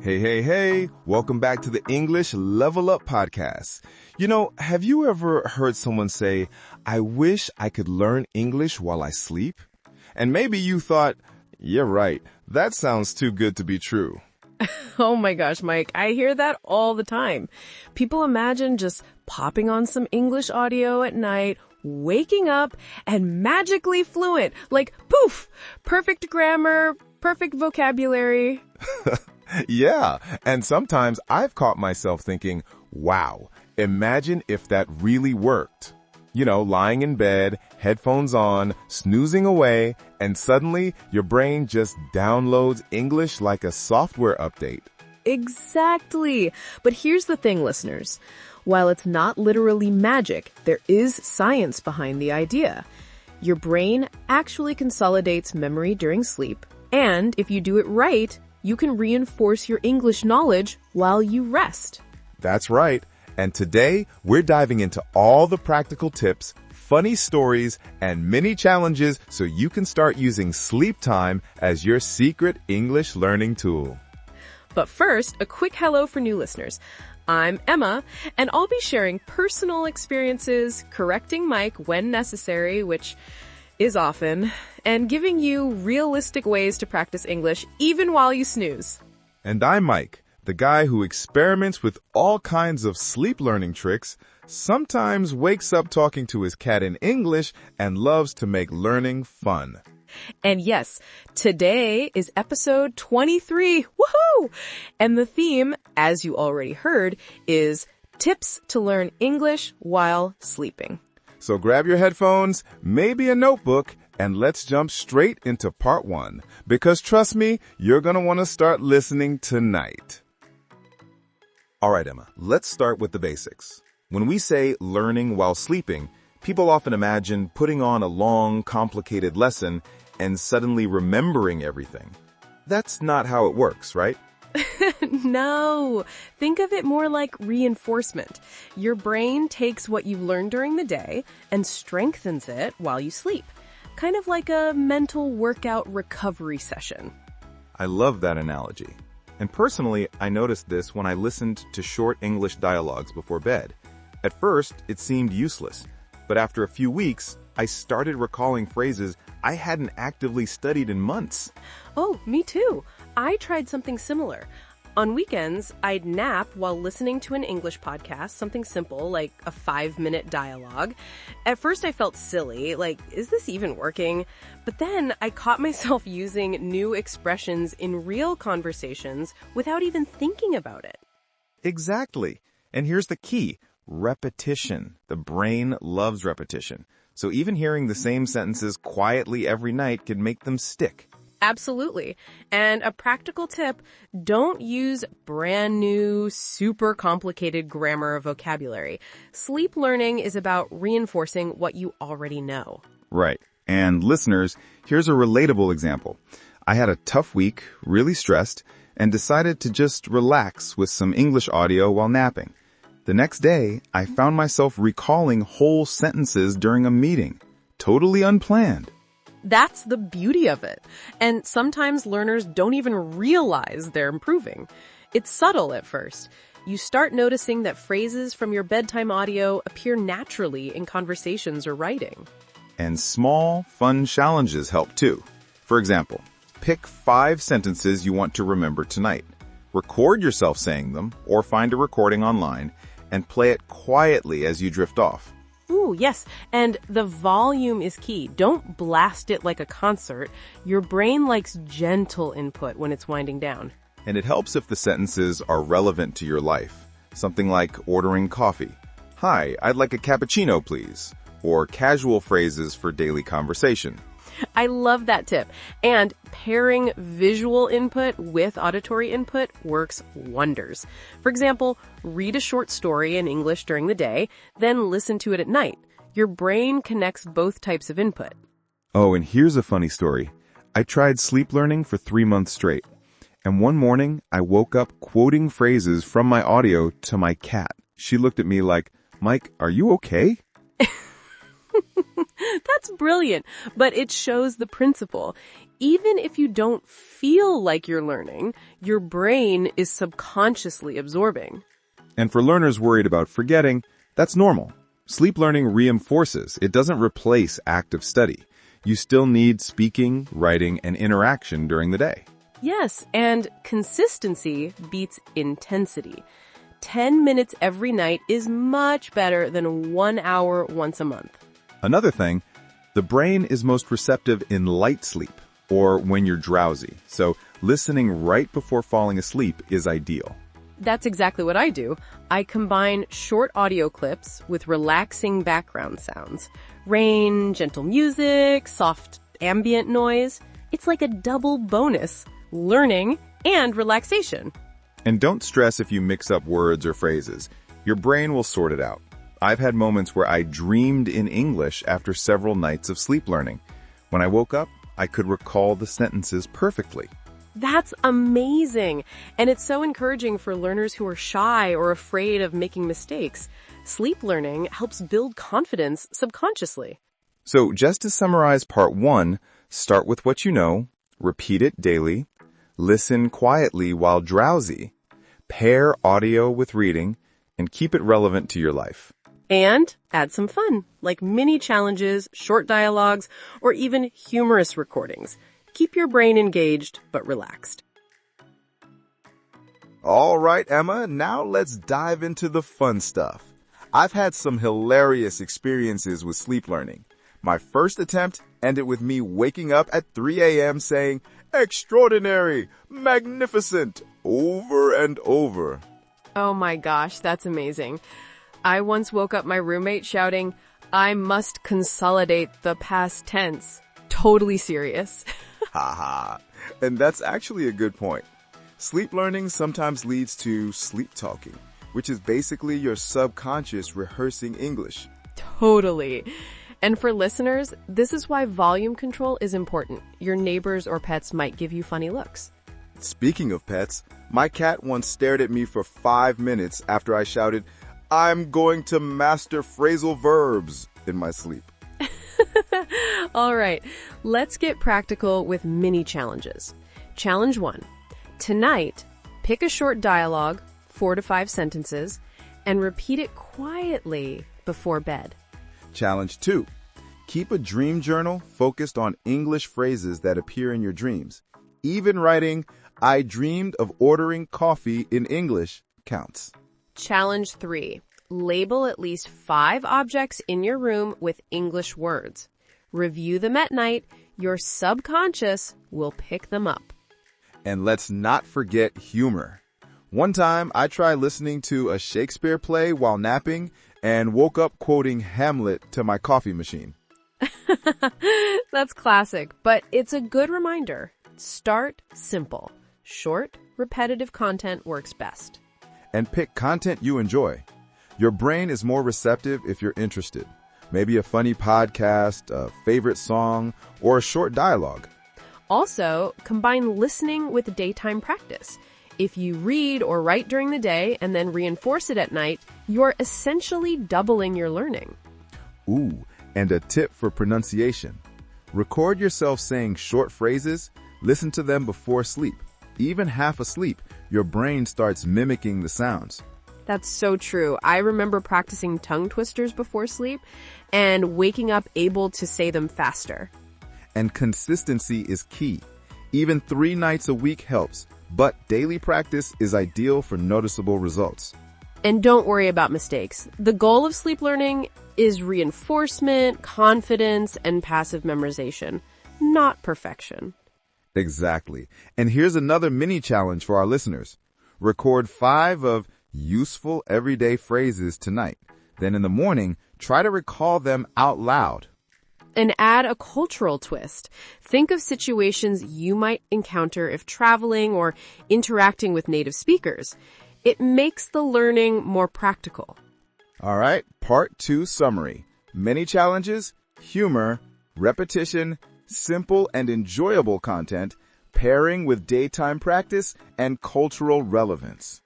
Hey, hey, hey, welcome back to the English Level Up podcast. You know, have you ever heard someone say, I wish I could learn English while I sleep? And maybe you thought, yeah, right, that sounds too good to be true. Oh my gosh, Mike, I hear that all the time. People imagine just popping on some English audio at night, waking up, and magically fluent. Like, poof! Perfect grammar, perfect vocabulary. Yeah, and sometimes I've caught myself thinking, wow, imagine if that really worked. You know, lying in bed, headphones on, snoozing away, and suddenly your brain just downloads English like a software update. Exactly. But here's the thing, listeners. While it's not literally magic, there is science behind the idea. Your brain actually consolidates memory during sleep, and if you do it right, you can reinforce your English knowledge while you rest. That's right. And today, we're diving into all the practical tips, funny stories, and mini challenges so you can start using sleep time as your secret English learning tool. But first, a quick hello for new listeners. I'm Emma, and I'll be sharing personal experiences, correcting Mike when necessary, which is often, and giving you realistic ways to practice English even while you snooze. And I'm Mike, the guy who experiments with all kinds of sleep learning tricks, sometimes wakes up talking to his cat in English, and loves to make learning fun. And yes, today is episode 23. Woohoo! And the theme, as you already heard, is tips to learn English while sleeping. So grab your headphones, maybe a notebook, and let's jump straight into part 1. Because trust me, you're going to want to start listening tonight. All right, Emma, let's start with the basics. When we say learning while sleeping, people often imagine putting on a long, complicated lesson and suddenly remembering everything. That's not how it works, right? No, think of it more like reinforcement. Your brain takes what you've learned during the day and strengthens it while you sleep. Kind of like a mental workout recovery session. I love that analogy. And personally, I noticed this when I listened to short English dialogues before bed. At first, it seemed useless, but after a few weeks, I started recalling phrases I hadn't actively studied in months. Oh, me too. I tried something similar. On weekends, I'd nap while listening to an English podcast, something simple like a 5-minute dialogue. At first I felt silly, like, is this even working? But then I caught myself using new expressions in real conversations without even thinking about it. Exactly. And here's the key. Repetition. The brain loves repetition. So even hearing the same sentences quietly every night can make them stick. Absolutely. And a practical tip, don't use brand new, super complicated grammar or vocabulary. Sleep learning is about reinforcing what you already know. Right. And listeners, here's a relatable example. I had a tough week, really stressed, and decided to just relax with some English audio while napping. The next day, I found myself recalling whole sentences during a meeting. Totally unplanned. That's the beauty of it. And sometimes learners don't even realize they're improving. It's subtle at first. You start noticing that phrases from your bedtime audio appear naturally in conversations or writing. And small, fun challenges help too. For example, pick 5 sentences you want to remember tonight. Record yourself saying them, or find a recording online, and play it quietly as you drift off. Ooh, yes. And the volume is key. Don't blast it like a concert. Your brain likes gentle input when it's winding down. And it helps if the sentences are relevant to your life. Something like ordering coffee. Hi, I'd like a cappuccino, please. Or casual phrases for daily conversation. I love that tip. And pairing visual input with auditory input works wonders. For example, read a short story in English during the day, then listen to it at night. Your brain connects both types of input. Oh, and here's a funny story. I tried sleep learning for 3 months straight. And one morning, I woke up quoting phrases from my audio to my cat. She looked at me like, Mike, are you okay? That's brilliant, but it shows the principle. Even if you don't feel like you're learning, your brain is subconsciously absorbing. And for learners worried about forgetting, that's normal. Sleep learning reinforces, it doesn't replace active study. You still need speaking, writing, and interaction during the day. Yes, and consistency beats intensity. 10 minutes every night is much better than 1 hour once a month. Another thing, the brain is most receptive in light sleep, or when you're drowsy. So listening right before falling asleep is ideal. That's exactly what I do. I combine short audio clips with relaxing background sounds. Rain, gentle music, soft ambient noise. It's like a double bonus. Learning and relaxation. And don't stress if you mix up words or phrases. Your brain will sort it out. I've had moments where I dreamed in English after several nights of sleep learning. When I woke up, I could recall the sentences perfectly. That's amazing. And it's so encouraging for learners who are shy or afraid of making mistakes. Sleep learning helps build confidence subconsciously. So just to summarize part 1, start with what you know, repeat it daily, listen quietly while drowsy, pair audio with reading, and keep it relevant to your life. And add some fun, like mini challenges, short dialogues, or even humorous recordings. Keep your brain engaged, but relaxed. All right, Emma, now let's dive into the fun stuff. I've had some hilarious experiences with sleep learning. My first attempt ended with me waking up at 3 a.m. saying, "Extraordinary, magnificent," over and over. Oh my gosh, that's amazing. I once woke up my roommate shouting, "I must consolidate the past tense." Totally serious. Haha. And that's actually a good point. Sleep learning sometimes leads to sleep talking, which is basically your subconscious rehearsing English. Totally. And for listeners, this is why volume control is important. Your neighbors or pets might give you funny looks. Speaking of pets, my cat once stared at me for 5 minutes after I shouted, "I'm going to master phrasal verbs" in my sleep. All right, let's get practical with mini challenges. Challenge 1. Tonight, pick a short dialogue, 4 to 5 sentences, and repeat it quietly before bed. Challenge 2. Keep a dream journal focused on English phrases that appear in your dreams. Even writing, "I dreamed of ordering coffee" in English counts. Challenge 3. Label at least 5 objects in your room with English words. Review them at night. Your subconscious will pick them up. And let's not forget humor. One time, I tried listening to a Shakespeare play while napping and woke up quoting Hamlet to my coffee machine. That's classic, but it's a good reminder. Start simple. Short, repetitive content works best. And pick content you enjoy. Your brain is more receptive if you're interested. Maybe a funny podcast, a favorite song, or a short dialogue. Also, combine listening with daytime practice. If you read or write during the day and then reinforce it at night, you're essentially doubling your learning. Ooh, and a tip for pronunciation. Record yourself saying short phrases, listen to them before sleep. Even half asleep, your brain starts mimicking the sounds. That's so true. I remember practicing tongue twisters before sleep and waking up able to say them faster. And consistency is key. Even 3 nights a week helps, but daily practice is ideal for noticeable results. And don't worry about mistakes. The goal of sleep learning is reinforcement, confidence, and passive memorization, not perfection. Exactly. And here's another mini challenge for our listeners. Record 5 of useful everyday phrases tonight. Then in the morning, try to recall them out loud. And add a cultural twist. Think of situations you might encounter if traveling or interacting with native speakers. It makes the learning more practical. All right, part 2 summary. Many challenges, humor, repetition, simple and enjoyable content, pairing with daytime practice, and cultural relevance.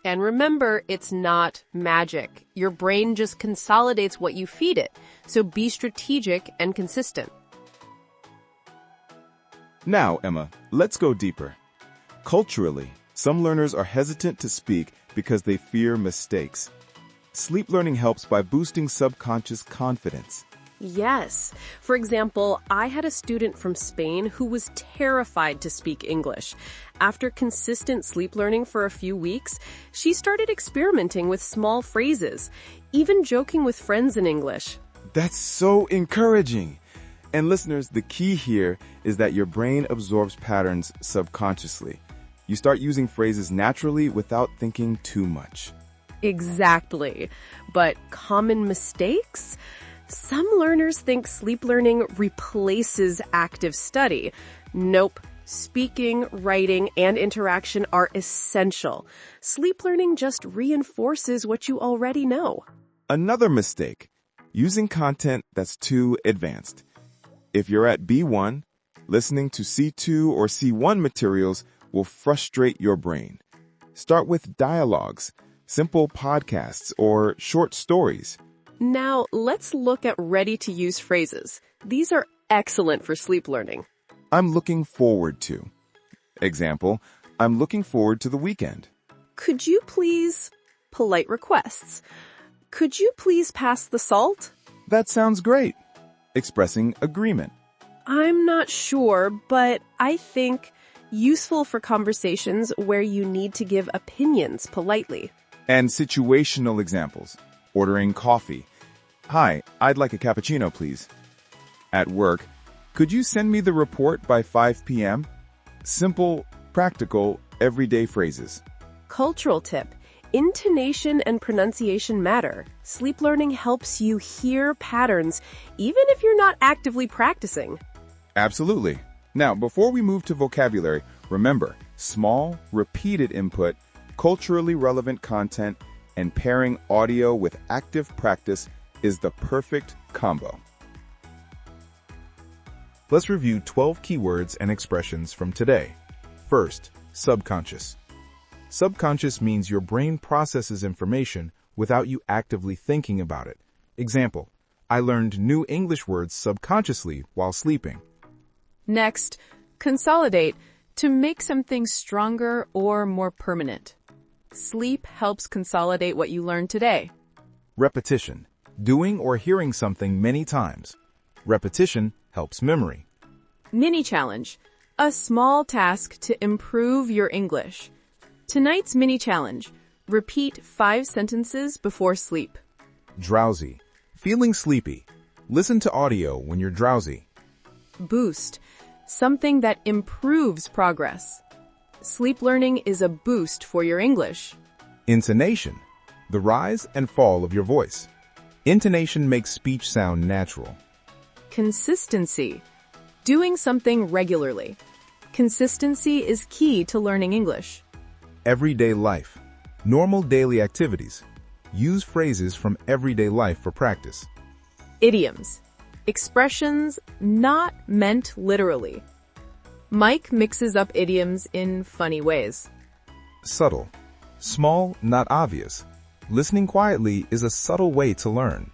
And remember, it's not magic. Your brain just consolidates what you feed it. So be strategic and consistent. Now, Emma, let's go deeper. Culturally, some learners are hesitant to speak because they fear mistakes. Sleep learning helps by boosting subconscious confidence. Yes. For example, I had a student from Spain who was terrified to speak English. After consistent sleep learning for a few weeks, she started experimenting with small phrases, even joking with friends in English. That's so encouraging. And listeners, the key here is that your brain absorbs patterns subconsciously. You start using phrases naturally without thinking too much. Exactly. But common mistakes? Some learners think sleep learning replaces active study. Nope. Speaking, writing, and interaction are essential. Sleep learning just reinforces what you already know. Another mistake, using content that's too advanced. If you're at B1, listening to C2 or C1 materials will frustrate your brain. Start with dialogues, simple podcasts, or short stories. Now, let's look at ready-to-use phrases. These are excellent for sleep learning. I'm looking forward to. Example, I'm looking forward to the weekend. Could you please? Polite requests. Could you please pass the salt? That sounds great. Expressing agreement. I'm not sure, but I think useful for conversations where you need to give opinions politely. And situational examples. Ordering coffee. Hi, I'd like a cappuccino, please. At work, could you send me the report by 5 p.m.? Simple, practical, everyday phrases. Cultural tip. Intonation and pronunciation matter. Sleep learning helps you hear patterns, even if you're not actively practicing. Absolutely. Now, before we move to vocabulary, remember, small, repeated input, culturally relevant content, and pairing audio with active practice is the perfect combo. Let's review 12 keywords and expressions from today. First, subconscious. Subconscious means your brain processes information without you actively thinking about it. Example, I learned new English words subconsciously while sleeping. Next, consolidate, to make something stronger or more permanent. Sleep helps consolidate what you learned today. Repetition, doing or hearing something many times. Repetition helps memory. Mini challenge, a small task to improve your English. Tonight's mini challenge, repeat 5 sentences before sleep. Drowsy, feeling sleepy. Listen to audio when you're drowsy. Boost, something that improves progress. Sleep learning is a boost for your English. Intonation, the rise and fall of your voice. Intonation makes speech sound natural. Consistency, doing something regularly. Consistency is key to learning English. Everyday life, normal daily activities. Use phrases from everyday life for practice. Idioms, expressions not meant literally. Mike mixes up idioms in funny ways. Subtle, small, not obvious. Listening quietly is a subtle way to learn.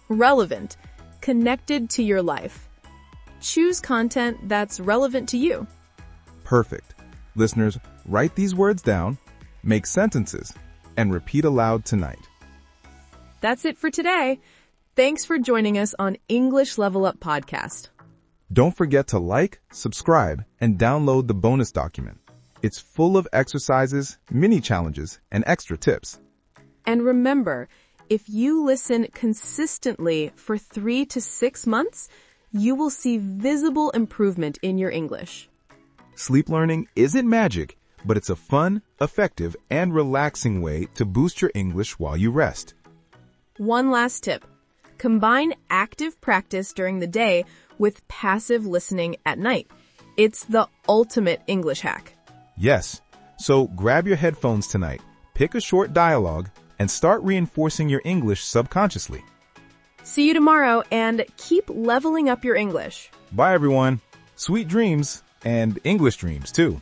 Relevant, connected to your life. Choose content that's relevant to you. Perfect. Listeners, write these words down, make sentences, and repeat aloud tonight. That's it for today. Thanks for joining us on English Level Up Podcast. Don't forget to like, subscribe, and download the bonus document. It's full of exercises, mini challenges, and extra tips. And remember, if you listen consistently for 3 to 6 months, you will see visible improvement in your English. Sleep learning isn't magic, but it's a fun, effective, and relaxing way to boost your English while you rest. One last tip. Combine active practice during the day with passive listening at night. It's the ultimate English hack. Yes. So grab your headphones tonight, pick a short dialogue, and start reinforcing your English subconsciously. See you tomorrow and keep leveling up your English. Bye, everyone. Sweet dreams and English dreams, too.